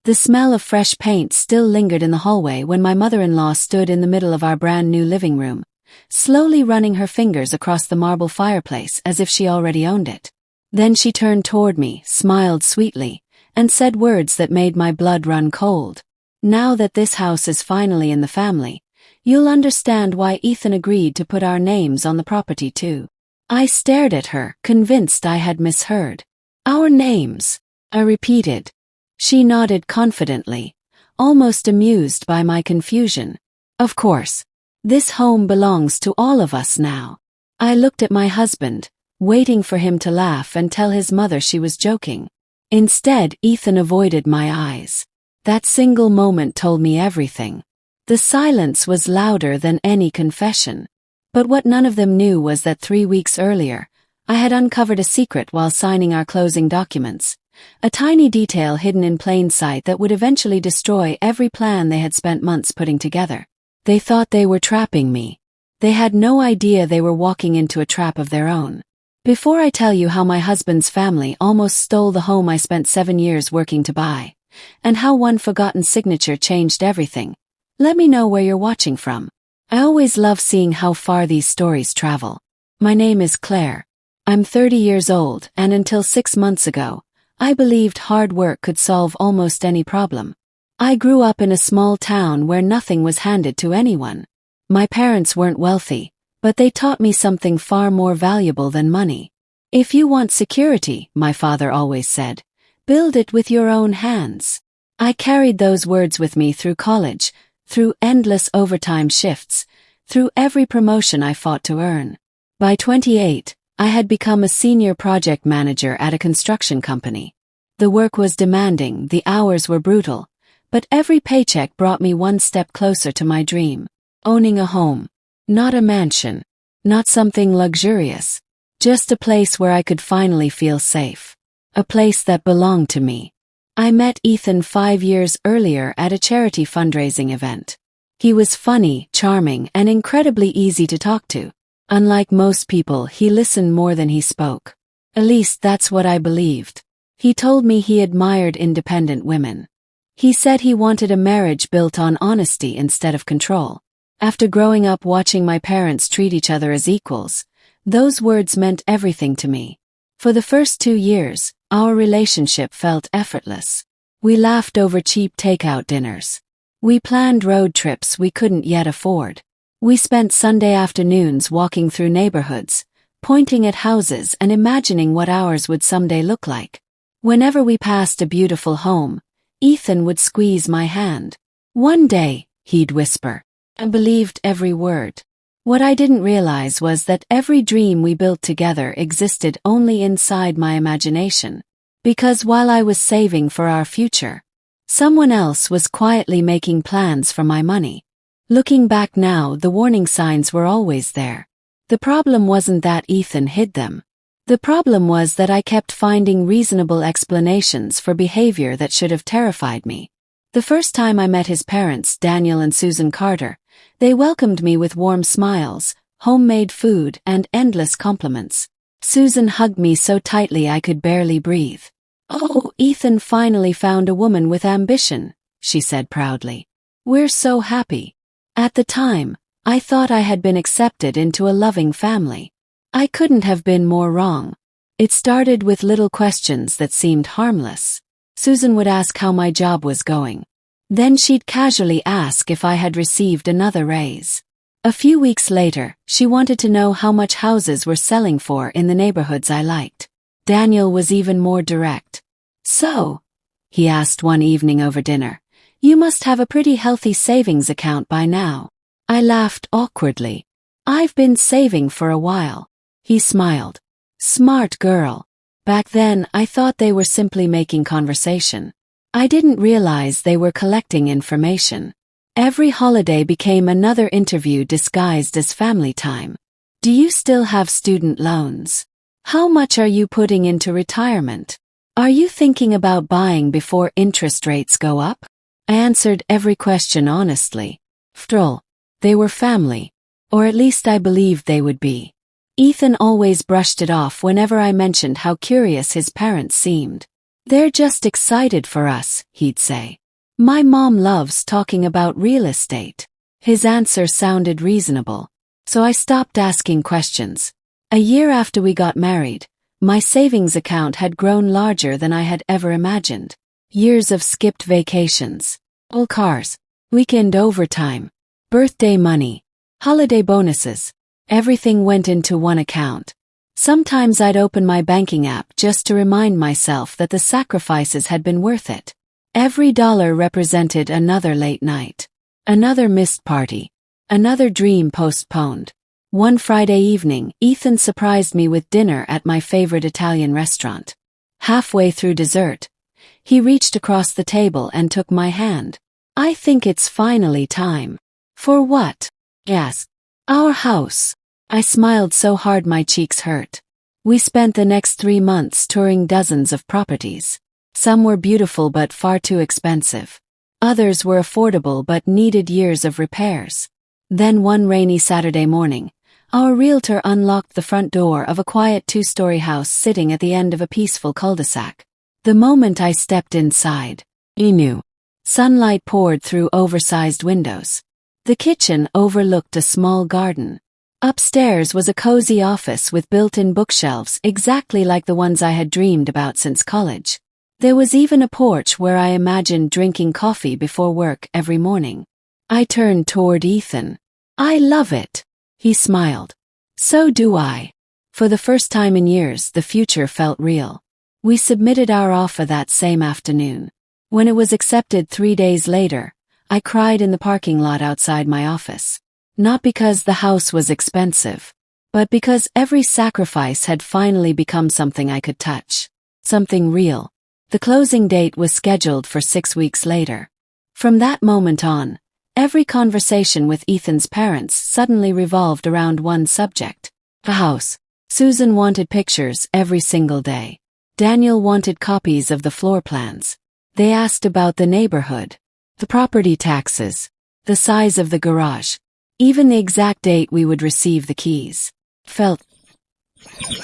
The smell of fresh paint still lingered in the hallway when my mother-in-law stood in the middle of our brand-new living room, slowly running her fingers across the marble fireplace as if she already owned it. Then she turned toward me, smiled sweetly, and said words that made my blood run cold. "Now that this house is finally in the family, you'll understand why Ethan agreed to put our names on the property too." I stared at her, convinced I had misheard. "Our names," I repeated. She nodded confidently, almost amused by my confusion. "Of course. This home belongs to all of us now." I looked at my husband, waiting for him to laugh and tell his mother she was joking. Instead, Ethan avoided my eyes. That single moment told me everything. The silence was louder than any confession. But what none of them knew was that 3 weeks earlier, I had uncovered a secret while signing our closing documents. A tiny detail hidden in plain sight that would eventually destroy every plan they had spent months putting together. They thought they were trapping me. They had no idea they were walking into a trap of their own. Before I tell you how my husband's family almost stole the home I spent 7 years working to buy, and how one forgotten signature changed everything, let me know where you're watching from. I always love seeing how far these stories travel. My name is Claire. I'm 30 years old, and until 6 months ago, I believed hard work could solve almost any problem. I grew up in a small town where nothing was handed to anyone. My parents weren't wealthy, but they taught me something far more valuable than money. "If you want security," my father always said, "build it with your own hands." I carried those words with me through college, through endless overtime shifts, through every promotion I fought to earn. By 28, I had become a senior project manager at a construction company. The work was demanding, the hours were brutal, but every paycheck brought me one step closer to my dream. Owning a home. Not a mansion. Not something luxurious. Just a place where I could finally feel safe. A place that belonged to me. I met Ethan 5 years earlier at a charity fundraising event. He was funny, charming, and incredibly easy to talk to. Unlike most people, he listened more than he spoke. At least that's what I believed. He told me he admired independent women. He said he wanted a marriage built on honesty instead of control. After growing up watching my parents treat each other as equals, those words meant everything to me. For the first 2 years, our relationship felt effortless. We laughed over cheap takeout dinners. We planned road trips we couldn't yet afford. We spent Sunday afternoons walking through neighborhoods, pointing at houses and imagining what ours would someday look like. Whenever we passed a beautiful home, Ethan would squeeze my hand. "One day," he'd whisper. I believed every word. What I didn't realize was that every dream we built together existed only inside my imagination. Because while I was saving for our future, someone else was quietly making plans for my money. Looking back now, the warning signs were always there. The problem wasn't that Ethan hid them. The problem was that I kept finding reasonable explanations for behavior that should have terrified me. The first time I met his parents, Daniel and Susan Carter, they welcomed me with warm smiles, homemade food, and endless compliments. Susan hugged me so tightly I could barely breathe. "Oh, Ethan finally found a woman with ambition," she said proudly. "We're so happy." At the time, I thought I had been accepted into a loving family. I couldn't have been more wrong. It started with little questions that seemed harmless. Susan would ask how my job was going. Then she'd casually ask if I had received another raise. A few weeks later, she wanted to know how much houses were selling for in the neighborhoods I liked. Daniel was even more direct. "So," he asked one evening over dinner, "you must have a pretty healthy savings account by now." I laughed awkwardly. "I've been saving for a while." He smiled. "Smart girl." Back then, I thought they were simply making conversation. I didn't realize they were collecting information. Every holiday became another interview disguised as family time. "Do you still have student loans? How much are you putting into retirement? Are you thinking about buying before interest rates go up?" I answered every question honestly. After all, they were family. Or at least I believed they would be. Ethan always brushed it off whenever I mentioned how curious his parents seemed. They're just excited for us, he'd say. My mom loves talking about real estate. His answer sounded reasonable, so I stopped asking questions. A year after we got married, my savings account had grown larger than I had ever imagined. Years of skipped vacations, old cars, weekend overtime, birthday money, holiday bonuses. Everything went into one account. Sometimes I'd open my banking app just to remind myself that the sacrifices had been worth it. Every dollar represented another late night, another missed party, another dream postponed. One Friday evening, Ethan surprised me with dinner at my favorite Italian restaurant. Halfway through dessert, he reached across the table and took my hand. I think it's finally time. For what? He asked. Our house. I smiled so hard my cheeks hurt. We spent the next 3 months touring dozens of properties. Some were beautiful but far too expensive. Others were affordable but needed years of repairs. Then one rainy Saturday morning, our realtor unlocked the front door of a quiet 2-story house sitting at the end of a peaceful cul-de-sac. The moment I stepped inside, he knew. Sunlight poured through oversized windows. The kitchen overlooked a small garden. Upstairs was a cozy office with built-in bookshelves exactly like the ones I had dreamed about since college. There was even a porch where I imagined drinking coffee before work every morning. I turned toward Ethan. I love it. He smiled. So do I. For the first time in years, the future felt real. We submitted our offer that same afternoon. When it was accepted 3 days later, I cried in the parking lot outside my office. Not because the house was expensive, but because every sacrifice had finally become something I could touch. Something real. The closing date was scheduled for 6 weeks later. From that moment on, every conversation with Ethan's parents suddenly revolved around one subject. The house. Susan wanted pictures every single day. Daniel wanted copies of the floor plans. They asked about the neighborhood, the property taxes, the size of the garage, even the exact date we would receive the keys. Felt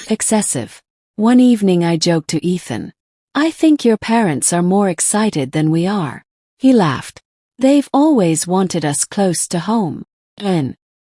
excessive. One evening I joked to Ethan, I think your parents are more excited than we are. He laughed. They've always wanted us close to home.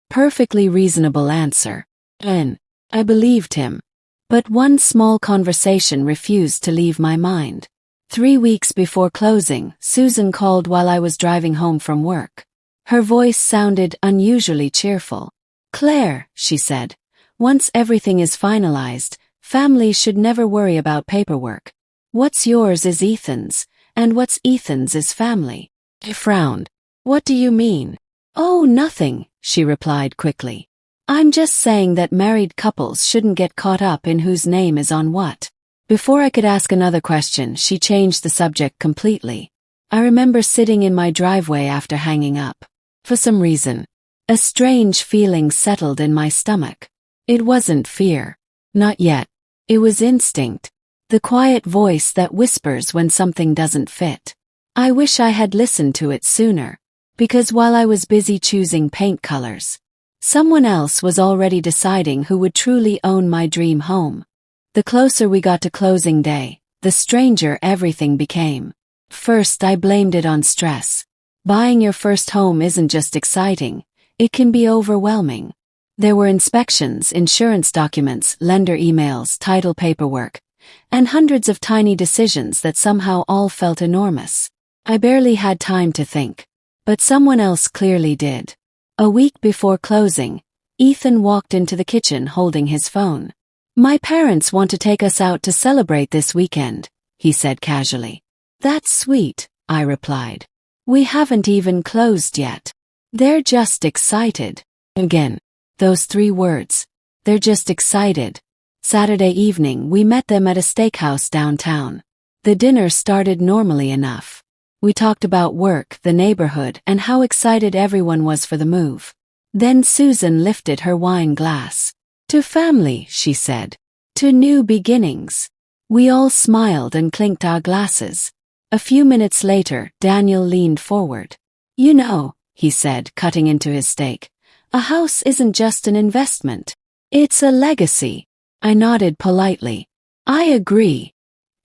Perfectly reasonable answer. I believed him. But one small conversation refused to leave my mind. 3 weeks before closing, Susan called while I was driving home from work. Her voice sounded unusually cheerful. Claire, she said, once everything is finalized, families should never worry about paperwork. What's yours is Ethan's, and what's Ethan's is family. I frowned. What do you mean? Oh, nothing, she replied quickly. I'm just saying that married couples shouldn't get caught up in whose name is on what. Before I could ask another question, she changed the subject completely. I remember sitting in my driveway after hanging up. For some reason, a strange feeling settled in my stomach. It wasn't fear. Not yet. It was instinct. The quiet voice that whispers when something doesn't fit. I wish I had listened to it sooner. Because while I was busy choosing paint colors, someone else was already deciding who would truly own my dream home. The closer we got to closing day, the stranger everything became. First, I blamed it on stress. Buying your first home isn't just exciting, it can be overwhelming. There were inspections, insurance documents, lender emails, title paperwork, and hundreds of tiny decisions that somehow all felt enormous. I barely had time to think. But someone else clearly did. A week before closing, Ethan walked into the kitchen holding his phone. My parents want to take us out to celebrate this weekend, he said casually. That's sweet, I replied. We haven't even closed yet. They're just excited. Again, those 3 words. They're just excited. Saturday evening we met them at a steakhouse downtown. The dinner started normally enough. We talked about work, the neighborhood, and how excited everyone was for the move. Then Susan lifted her wine glass. To family, she said. To new beginnings. We all smiled and clinked our glasses. A few minutes later, Daniel leaned forward. You know, he said, cutting into his steak, a house isn't just an investment. It's a legacy. I nodded politely. I agree.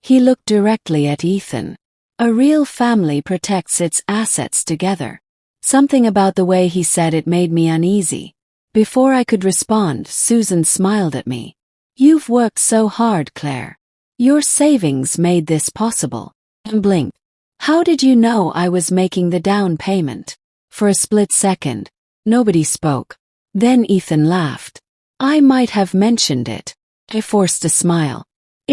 He looked directly at Ethan. A real family protects its assets together. Something about the way he said it made me uneasy. Before I could respond, Susan smiled at me. "You've worked so hard, Claire. Your savings made this possible." And blinked. "How did you know I was making the down payment?" For a split second, nobody spoke. Then Ethan laughed. "I might have mentioned it." I forced a smile.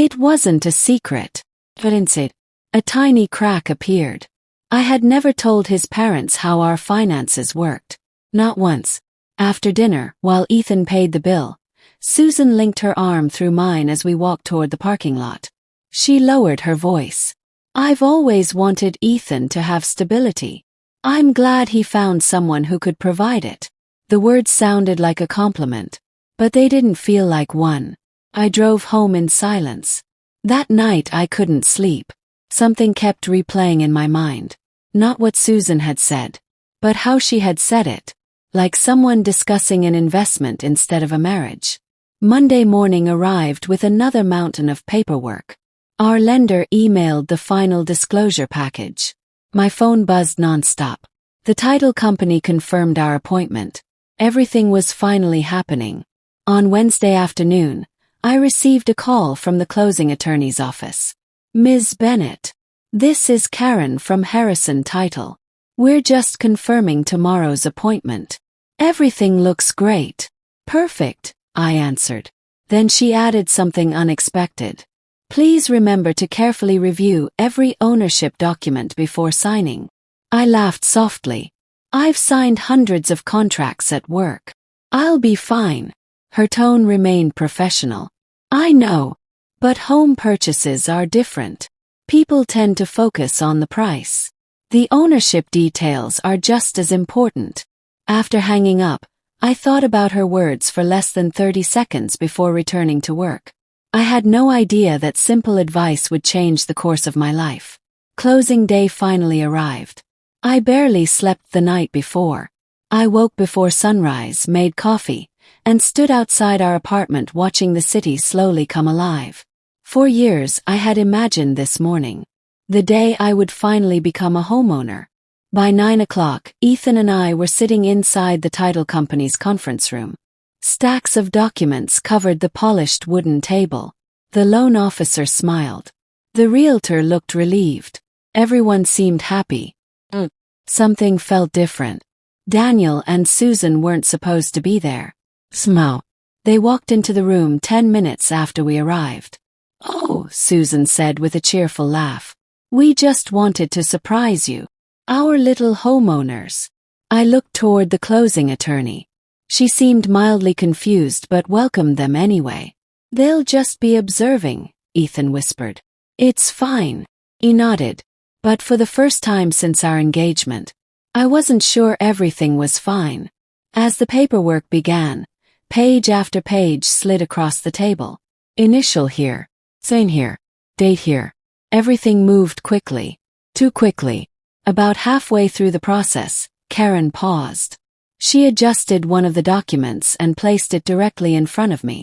"It wasn't a secret." But inside, a tiny crack appeared. I had never told his parents how our finances worked. Not once. After dinner, while Ethan paid the bill, Susan linked her arm through mine as we walked toward the parking lot. She lowered her voice. "I've always wanted Ethan to have stability. I'm glad he found someone who could provide it." The words sounded like a compliment, but they didn't feel like one. I drove home in silence. That night I couldn't sleep. Something kept replaying in my mind. Not what Susan had said, but how she had said it. Like someone discussing an investment instead of a marriage. Monday morning arrived with another mountain of paperwork. Our lender emailed the final disclosure package. My phone buzzed nonstop. The title company confirmed our appointment. Everything was finally happening. On Wednesday afternoon, I received a call from the closing attorney's office. "Ms. Bennett, this is Karen from Harrison Title. We're just confirming tomorrow's appointment. Everything looks great." "Perfect," I answered. Then she added something unexpected. "Please remember to carefully review every ownership document before signing." I laughed softly. "I've signed hundreds of contracts at work. I'll be fine." Her tone remained professional. "I know, but home purchases are different. People tend to focus on the price. The ownership details are just as important." After hanging up, I thought about her words for less than 30 seconds before returning to work. I had no idea that simple advice would change the course of my life. Closing day finally arrived. I barely slept the night before. I woke before sunrise, made coffee, and stood outside our apartment watching the city slowly come alive. For years I had imagined this morning. The day I would finally become a homeowner. By 9 o'clock, Ethan and I were sitting inside the title company's conference room. Stacks of documents covered the polished wooden table. The loan officer smiled. The realtor looked relieved. Everyone seemed happy. Something felt different. Daniel and Susan weren't supposed to be there. Somehow, they walked into the room 10 minutes after we arrived. "Oh," Susan said with a cheerful laugh. "We just wanted to surprise you. Our little homeowners." I looked toward the closing attorney. She seemed mildly confused but welcomed them anyway. "They'll just be observing," Ethan whispered. "It's fine." He nodded. But for the first time since our engagement, I wasn't sure everything was fine. As the paperwork began, page after page slid across the table. Initial here, sign here, date here. Everything moved quickly. Too quickly. About halfway through the process, Karen paused. She adjusted one of the documents and placed it directly in front of me.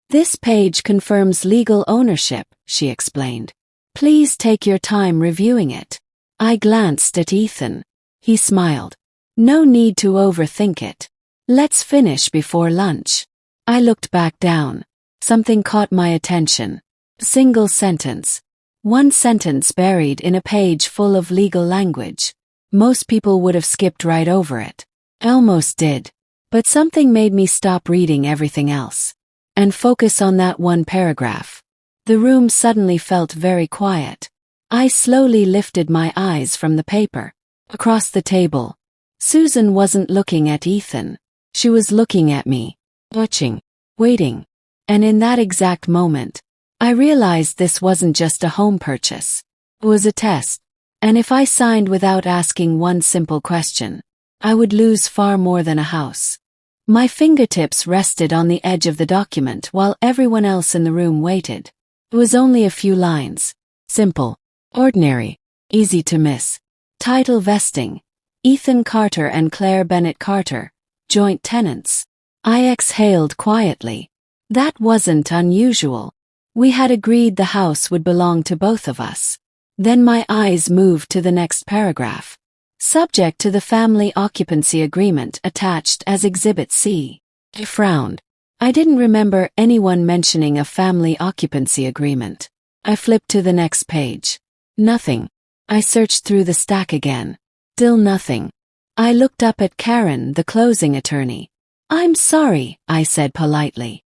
"This page confirms legal ownership," she explained. "Please take your time reviewing it." I glanced at Ethan. He smiled. "No need to overthink it. Let's finish before lunch." I looked back down. Something caught my attention. A single sentence. One sentence buried in a page full of legal language. Most people would have skipped right over it. I almost did. But something made me stop reading everything else and focus on that one paragraph. The room suddenly felt very quiet. I slowly lifted my eyes from the paper. Across the table, Susan wasn't looking at Ethan. She was looking at me, watching, waiting. And in that exact moment, I realized this wasn't just a home purchase. It was a test. And if I signed without asking one simple question, I would lose far more than a house. My fingertips rested on the edge of the document while everyone else in the room waited. It was only a few lines. Simple, ordinary, easy to miss. Title vesting. Ethan Carter and Claire Bennett Carter, joint tenants. I exhaled quietly. That wasn't unusual. We had agreed the house would belong to both of us. Then my eyes moved to the next paragraph. Subject to the family occupancy agreement attached as Exhibit C. I frowned. I didn't remember anyone mentioning a family occupancy agreement. I flipped to the next page. Nothing. I searched through the stack again. Still nothing. I looked up at Karen, the closing attorney. "I'm sorry," I said politely.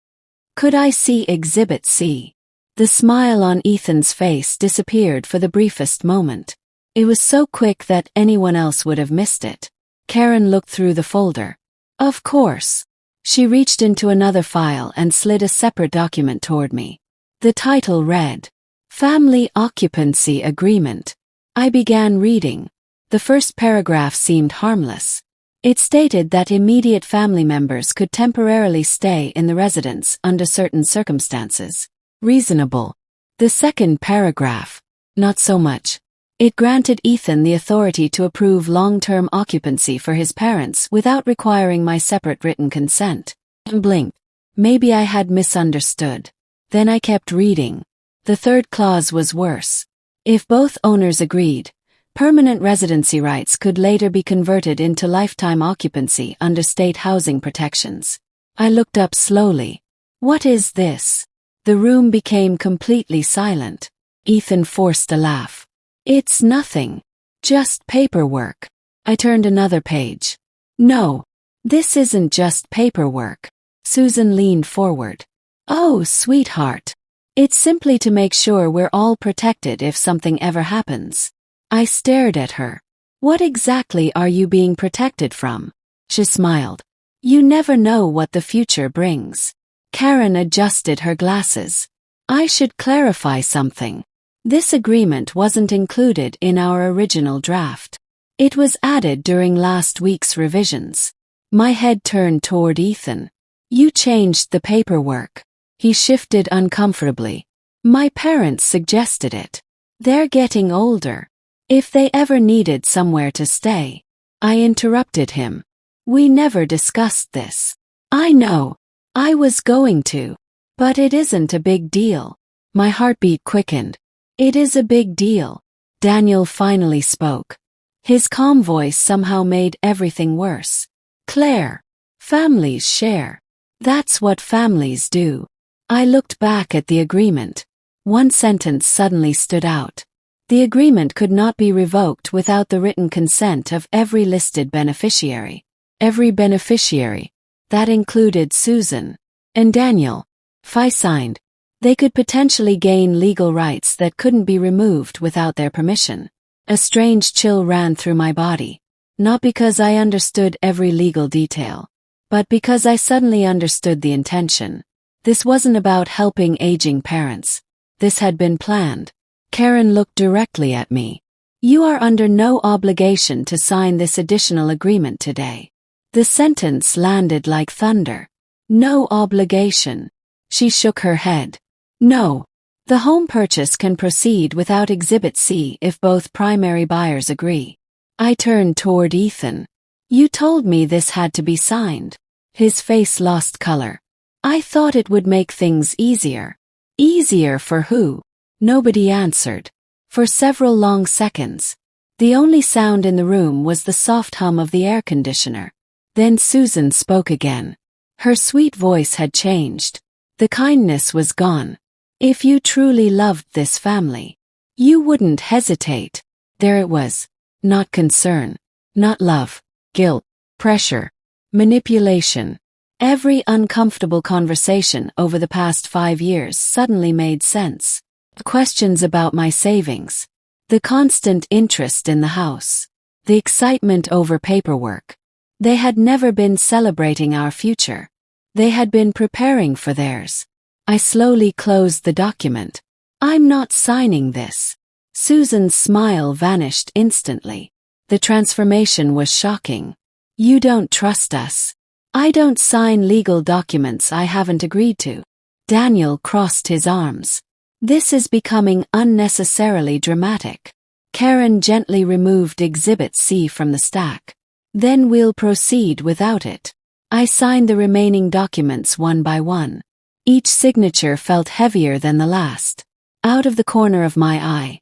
"Could I see Exhibit C?" The smile on Ethan's face disappeared for the briefest moment. It was so quick that anyone else would have missed it. Karen looked through the folder. "Of course." She reached into another file and slid a separate document toward me. The title read, Family Occupancy Agreement. I began reading. The first paragraph seemed harmless. It stated that immediate family members could temporarily stay in the residence under certain circumstances. Reasonable. The second paragraph, not so much. It granted Ethan the authority to approve long-term occupancy for his parents without requiring my separate written consent. I blinked. Maybe I had misunderstood. Then I kept reading. The third clause was worse. If both owners agreed, permanent residency rights could later be converted into lifetime occupancy under state housing protections. I looked up slowly. What is this? The room became completely silent. Ethan forced a laugh. It's nothing. Just paperwork. I turned another page. No, this isn't just paperwork. Susan leaned forward. Oh, sweetheart. It's simply to make sure we're all protected if something ever happens. I stared at her. What exactly are you being protected from? She smiled. You never know what the future brings. Karen adjusted her glasses. I should clarify something. This agreement wasn't included in our original draft. It was added during last week's revisions. My head turned toward Ethan. You changed the paperwork. He shifted uncomfortably. My parents suggested it. They're getting older. If they ever needed somewhere to stay. I interrupted him. We never discussed this. I know. I was going to. But it isn't a big deal. My heartbeat quickened. It is a big deal. Daniel finally spoke. His calm voice somehow made everything worse. Claire. Families share. That's what families do. I looked back at the agreement. One sentence suddenly stood out. The agreement could not be revoked without the written consent of every listed beneficiary. Every beneficiary. That included Susan and Daniel. If I signed, they could potentially gain legal rights that couldn't be removed without their permission. A strange chill ran through my body. Not because I understood every legal detail, but because I suddenly understood the intention. This wasn't about helping aging parents. This had been planned. Karen looked directly at me. You are under no obligation to sign this additional agreement today. The sentence landed like thunder. No obligation. She shook her head. No. The home purchase can proceed without Exhibit C if both primary buyers agree. I turned toward Ethan. You told me this had to be signed. His face lost color. I thought it would make things easier. Easier for who? Nobody answered. For several long seconds. The only sound in the room was the soft hum of the air conditioner. Then Susan spoke again. Her sweet voice had changed. The kindness was gone. If you truly loved this family, you wouldn't hesitate. There it was. Not concern. Not love. Guilt. Pressure. Manipulation. Every uncomfortable conversation over the past 5 years suddenly made sense. The questions about my savings. The constant interest in the house. The excitement over paperwork. They had never been celebrating our future. They had been preparing for theirs. I slowly closed the document. I'm not signing this. Susan's smile vanished instantly. The transformation was shocking. You don't trust us. I don't sign legal documents I haven't agreed to. Daniel crossed his arms. This is becoming unnecessarily dramatic. Karen gently removed Exhibit C from the stack. Then we'll proceed without it. I signed the remaining documents one by one. Each signature felt heavier than the last. Out of the corner of my eye,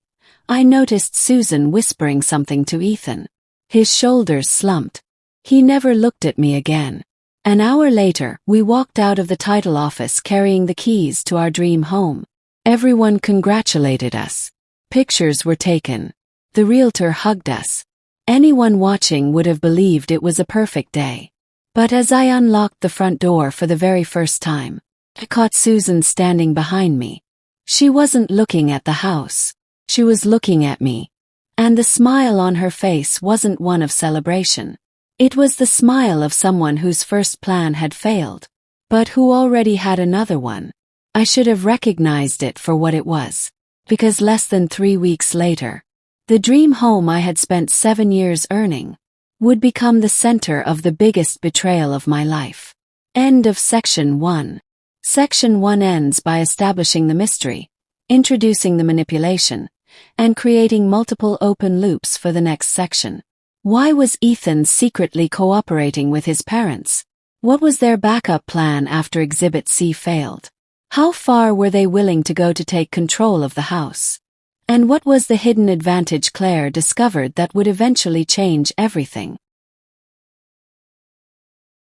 I noticed Susan whispering something to Ethan. His shoulders slumped. He never looked at me again. An hour later, we walked out of the title office carrying the keys to our dream home. Everyone congratulated us. Pictures were taken. The realtor hugged us. Anyone watching would have believed it was a perfect day. But as I unlocked the front door for the very first time, I caught Susan standing behind me. She wasn't looking at the house. She was looking at me. And the smile on her face wasn't one of celebration. It was the smile of someone whose first plan had failed, but who already had another one. I should have recognized it for what it was, because less than 3 weeks later, the dream home I had spent 7 years earning would become the center of the biggest betrayal of my life. End of Section 1. Section 1 ends by establishing the mystery, introducing the manipulation, and creating multiple open loops for the next section. Why was Ethan secretly cooperating with his parents? What was their backup plan after Exhibit C failed? How far were they willing to go to take control of the house? And what was the hidden advantage Claire discovered that would eventually change everything?